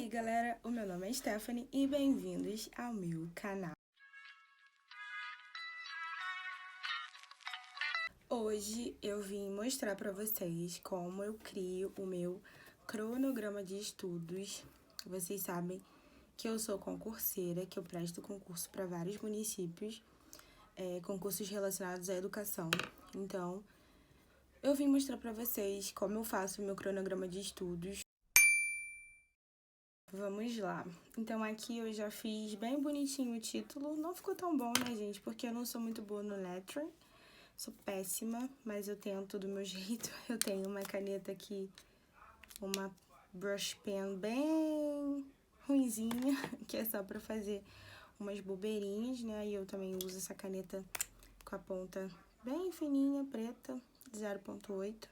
aí, galera, o meu nome é Stephanie e bem-vindos ao meu canal. Hoje eu vim mostrar para vocês como eu crio o meu cronograma de estudos. Vocês sabem que eu sou concurseira, que eu presto concurso para vários municípios, concursos relacionados à educação. Então, eu vim mostrar para vocês como eu faço o meu cronograma de estudos. Vamos lá. Então, aqui eu já fiz bem bonitinho o título. Não ficou tão bom, né, gente? Porque eu não sou muito boa no lettering. Sou péssima, mas eu tento do meu jeito. Eu tenho uma caneta aqui, uma brush pen bem ruinzinha, que é só pra fazer umas bobeirinhas, né? E eu também uso essa caneta com a ponta bem fininha, preta, 0.8,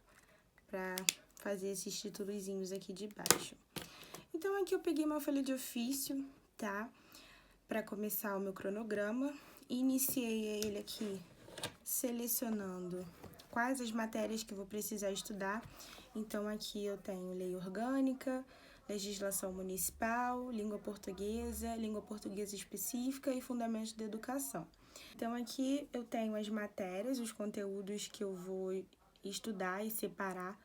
pra fazer esses títulozinhos aqui de baixo. Então, aqui eu peguei uma folha de ofício, tá? Pra começar o meu cronograma. Iniciei ele aqui selecionando quais as matérias que eu vou precisar estudar. Então, aqui eu tenho lei orgânica, legislação municipal, língua portuguesa específica e fundamentos da educação. Então, aqui eu tenho as matérias, os conteúdos que eu vou estudar e separar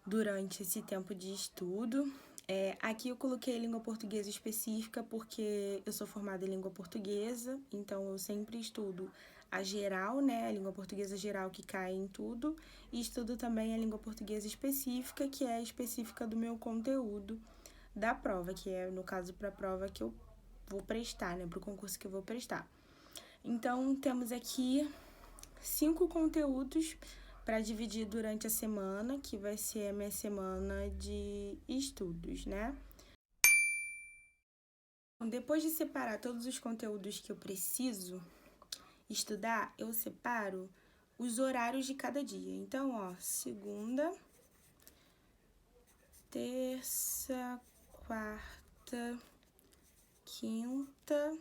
durante esse tempo de estudo. Aqui eu coloquei língua portuguesa específica porque eu sou formada em língua portuguesa, então eu sempre estudo a geral, né, a língua portuguesa geral que cai em tudo, e estudo também a língua portuguesa específica, que é específica do meu conteúdo da prova, que é, no caso, para a prova que eu vou prestar, né, para o concurso que eu vou prestar. Então, temos aqui 5 conteúdos para dividir durante a semana, que vai ser a minha semana de estudos, né? Depois de separar todos os conteúdos que eu preciso estudar, eu separo os horários de cada dia. Então, ó, segunda, terça, quarta, quinta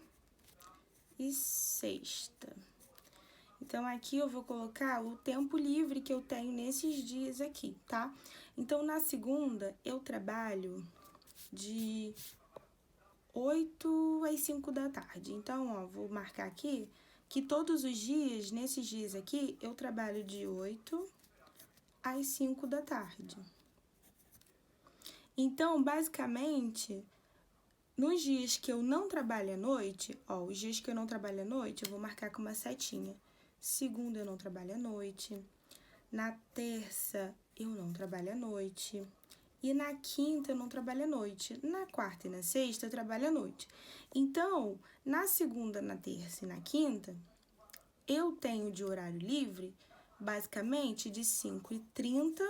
e sexta. Então, aqui eu vou colocar o tempo livre que eu tenho nesses dias aqui, tá? Então, na segunda, eu trabalho de 8 às 5 da tarde. Então, ó, vou marcar aqui que todos os dias, nesses dias aqui, eu trabalho de 8 às 5 da tarde. Então, basicamente, nos dias que eu não trabalho à noite, ó, os dias que eu não trabalho à noite, eu vou marcar com uma setinha. Segunda, eu não trabalho à noite. Na terça, eu não trabalho à noite. E na quinta, eu não trabalho à noite. Na quarta e na sexta, eu trabalho à noite. Então, na segunda, na terça e na quinta, eu tenho de horário livre, basicamente, de 5h30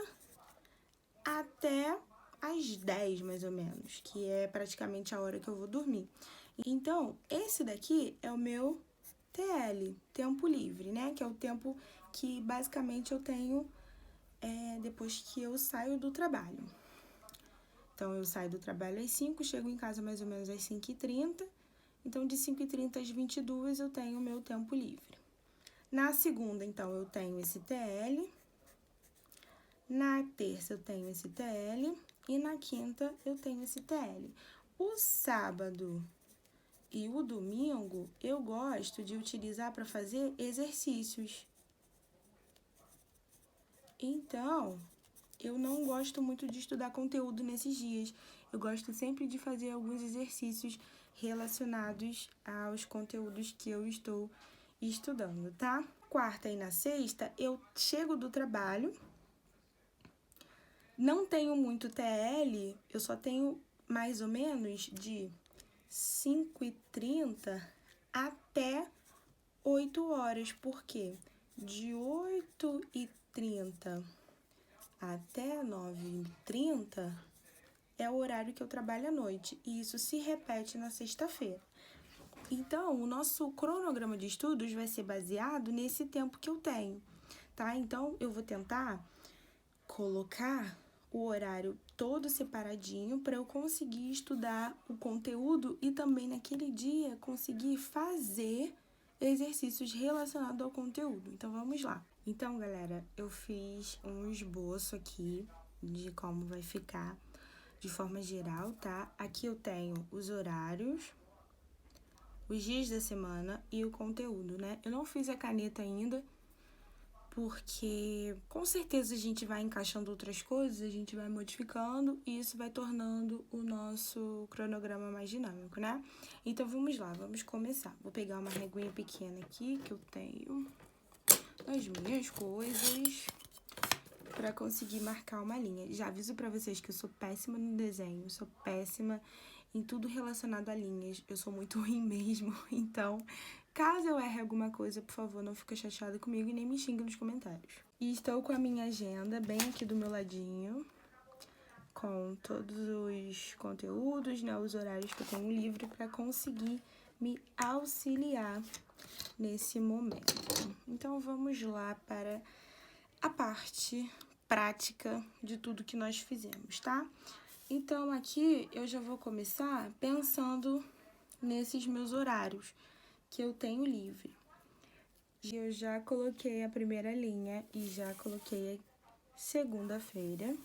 até às 10, mais ou menos, que é praticamente a hora que eu vou dormir. Então, esse daqui é o meu TL, tempo livre, né? Que é o tempo que basicamente eu tenho depois que eu saio do trabalho. Então, eu saio do trabalho às 5, chego em casa mais ou menos às 5h30. Então, de 5h30 às 22 eu tenho o meu tempo livre. Na segunda, então, eu tenho esse TL. Na terça, eu tenho esse TL. E na quinta, eu tenho esse TL. O sábado e o domingo, eu gosto de utilizar para fazer exercícios. Então, eu não gosto muito de estudar conteúdo nesses dias. Eu gosto sempre de fazer alguns exercícios relacionados aos conteúdos que eu estou estudando, tá? Quarta e na sexta, eu chego do trabalho, não tenho muito TL, eu só tenho mais ou menos de 5h30 até 8 horas, porque de 8h30 até 9h30 é o horário que eu trabalho à noite, e isso se repete na sexta-feira. Então, o nosso cronograma de estudos vai ser baseado nesse tempo que eu tenho, tá? Então, eu vou tentar colocar o horário todo separadinho para eu conseguir estudar o conteúdo e também naquele dia conseguir fazer exercícios relacionados ao conteúdo. Então, vamos lá. Então, galera, eu fiz um esboço aqui de como vai ficar. de forma geral, tá? Aqui eu tenho os horários, os dias da semana e o conteúdo, né? Eu não fiz a caneta ainda, porque com certeza a gente vai encaixando outras coisas, a gente vai modificando e isso vai tornando o nosso cronograma mais dinâmico, né? Então vamos lá, vamos começar. Vou pegar uma reguinha pequena aqui que eu tenho as minhas coisas para conseguir marcar uma linha. Já aviso para vocês que eu sou péssima no desenho, sou péssima em tudo relacionado a linhas. Eu sou muito ruim mesmo, então, caso eu erre alguma coisa, por favor, não fica chateada comigo e nem me xingue nos comentários. E estou com a minha agenda bem aqui do meu ladinho, com todos os conteúdos, né, os horários que eu tenho livre para conseguir me auxiliar nesse momento. Então, vamos lá para a parte prática de tudo que nós fizemos, tá? Então, aqui eu já vou começar pensando nesses meus horários que eu tenho livre. Eu já coloquei a primeira linha e já coloquei segunda-feira,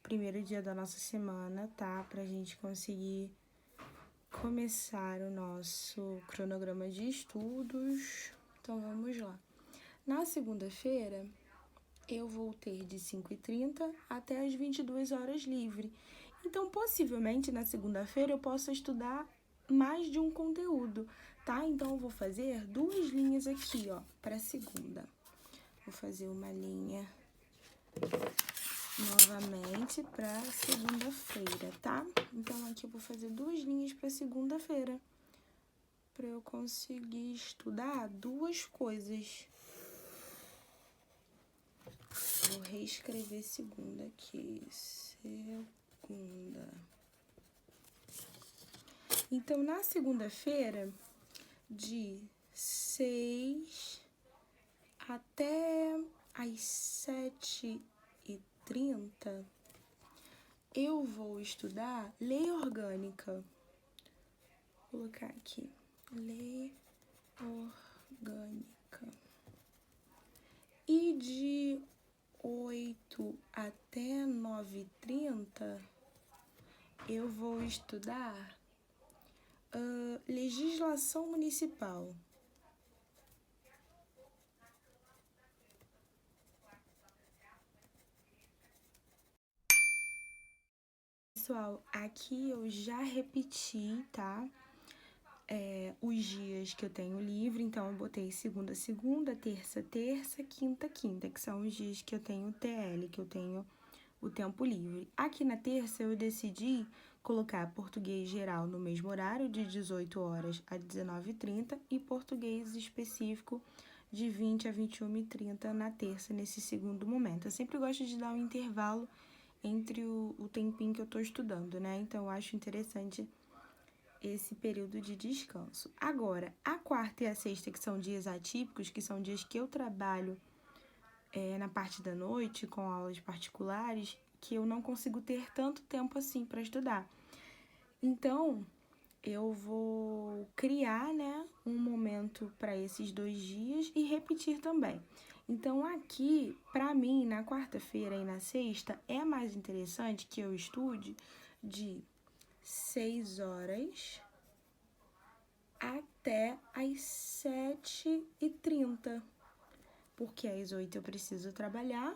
primeiro dia da nossa semana, tá? Pra gente conseguir começar o nosso cronograma de estudos. Então, vamos lá. Na segunda-feira, eu vou ter de 5h30 até as 22 horas livre. Então, possivelmente, na segunda-feira, eu possa estudar mais de um conteúdo, tá? Então, eu vou fazer 2 linhas aqui, ó, para segunda. Vou fazer uma linha novamente para segunda-feira, tá? Então, aqui eu vou fazer 2 linhas para segunda-feira, para eu conseguir estudar 2 coisas. Vou reescrever segunda aqui. Segunda. Então, na segunda-feira, de 6 até as 7h30, eu vou estudar lei orgânica. Vou colocar aqui. Lei orgânica. E de 8 até 9h30, eu vou estudar legislação municipal. Pessoal, aqui eu já repeti, tá? Os dias que eu tenho livre, então eu botei segunda, terça, quinta, que são os dias que eu tenho TL, que eu tenho o tempo livre. Aqui na terça eu decidi colocar português geral no mesmo horário, de 18 horas a 19h30, e português específico de 20 a 21h30 na terça, nesse segundo momento. Eu sempre gosto de dar um intervalo entre o tempinho que eu tô estudando, né? Então, eu acho interessante esse período de descanso. Agora, a quarta e a sexta, que são dias atípicos, que são dias que eu trabalho na parte da noite, com aulas particulares, que eu não consigo ter tanto tempo assim para estudar. Então, eu vou criar, né, um momento para esses 2 dias e repetir também. Então, aqui, para mim, na quarta-feira e na sexta, é mais interessante que eu estude de 6 horas até as 7h30, porque às 8 eu preciso trabalhar,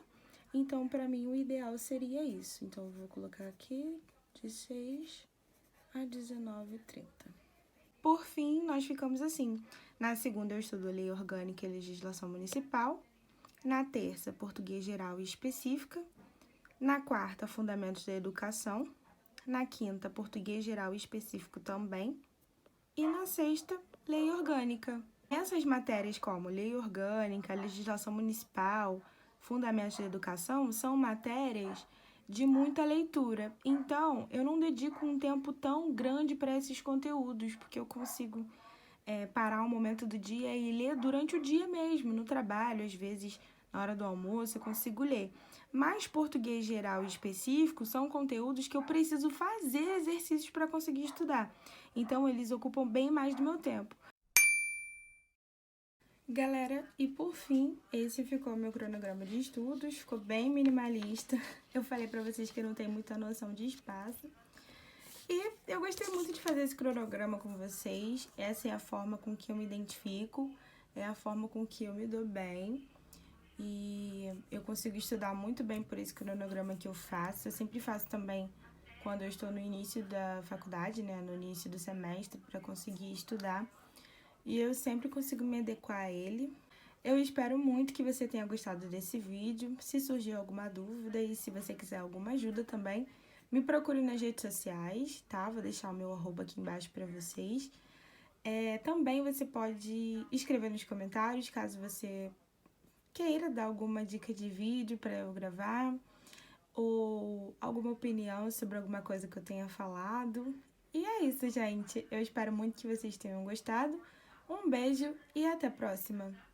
então para mim o ideal seria isso. Então eu vou colocar aqui de 6 a 19h30. Por fim, nós ficamos assim. Na segunda eu estudo lei orgânica e legislação municipal, na terça português geral e específica, na quarta fundamentos da educação, na quinta português geral e específico também, e na sexta lei orgânica. Essas matérias como lei orgânica, legislação municipal, fundamentos da educação, são matérias de muita leitura. Então, eu não dedico um tempo tão grande para esses conteúdos, porque eu consigo parar um momento do dia e ler durante o dia mesmo, no trabalho, às vezes na hora do almoço eu consigo ler. Mas português geral e específico são conteúdos que eu preciso fazer exercícios para conseguir estudar. Então, eles ocupam bem mais do meu tempo. Galera, e por fim, esse ficou meu cronograma de estudos, ficou bem minimalista. Eu falei pra vocês que eu não tenho muita noção de espaço. E eu gostei muito de fazer esse cronograma com vocês. Essa é a forma com que eu me identifico, é a forma com que eu me dou bem. E eu consigo estudar muito bem por esse cronograma que eu faço. Eu sempre faço também quando eu estou no início da faculdade, né, no início do semestre, para conseguir estudar. E eu sempre consigo me adequar a ele. Eu espero muito que você tenha gostado desse vídeo. Se surgiu alguma dúvida e se você quiser alguma ajuda também, me procure nas redes sociais, tá? Vou deixar o meu arroba aqui embaixo para vocês. Também você pode escrever nos comentários, caso você queira dar alguma dica de vídeo para eu gravar, ou alguma opinião sobre alguma coisa que eu tenha falado. E é isso, gente. Eu espero muito que vocês tenham gostado. Um beijo e até a próxima!